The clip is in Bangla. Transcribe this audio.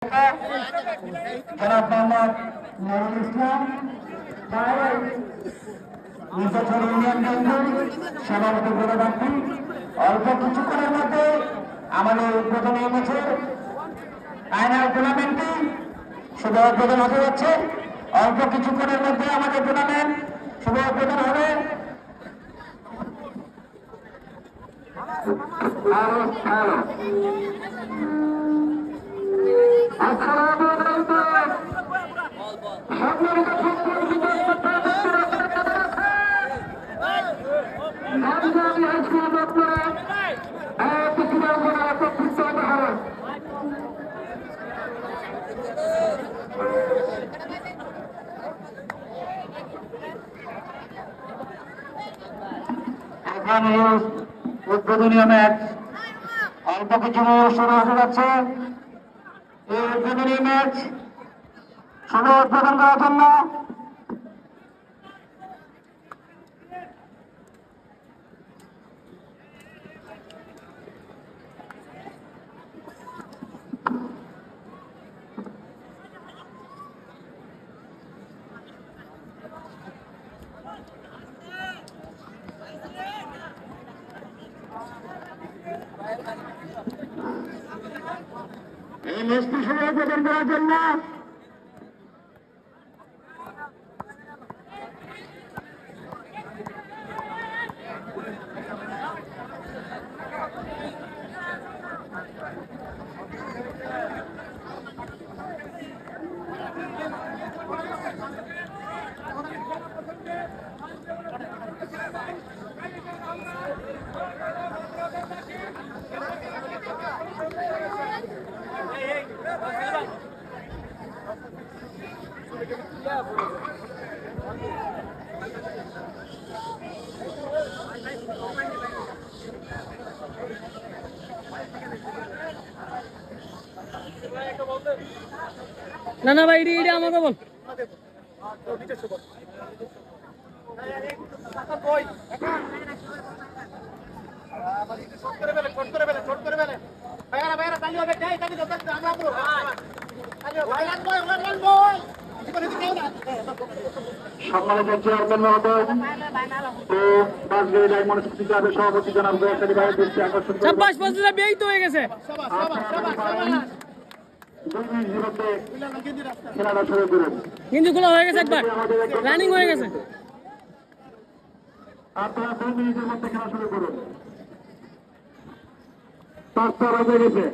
জনাব মোহাম্মদ নুরুল ইসলাম নির্বাচন ইউনিয়ন কেন্দ্রের সভাপতি পদপ্রার্থী। অল্প কিছুক্ষণের মধ্যে আমাদের উদ্বোধন হয়েছে, ফাইনাল টুর্নামেন্টটি শুভ উদ্বোধন হতে যাচ্ছে। অল্প কিছুক্ষণের মধ্যে আমাদের টুর্নামেন্ট শুভ উদ্বোধন হবে। এখানে উদ্বোধনীয় ম্যাচ অল্প কিছু শুরু হতে যাচ্ছে। এই উদ্বোধনী ম্যাচ শুধু উদ্বোধন করার জন্য এই ম্যাচটি শুধু উদ্বোধন করার জন্য না না ভাই এটা আমাকে বল। সম্মানিত চেয়ারম্যান মহোদয় ও বাসগাড়ি ডায়মন্ড সিটি ক্লাবের সভাপতি জনাব গোয়াখালী ভাইয়ের দৃষ্টি আকর্ষণ করব। সাব্বাস বলছিলাম বেই তো হয়ে গেছে। 2 মিনিটের মধ্যে খেলাটা শুরু করুন। কিন্তু খোলা হয়ে গেছে, একবার রানিং হয়ে গেছে। আপনারা 2 মিনিটের মধ্যে খেলা শুরু করুন। 5টা বাজে গেছে।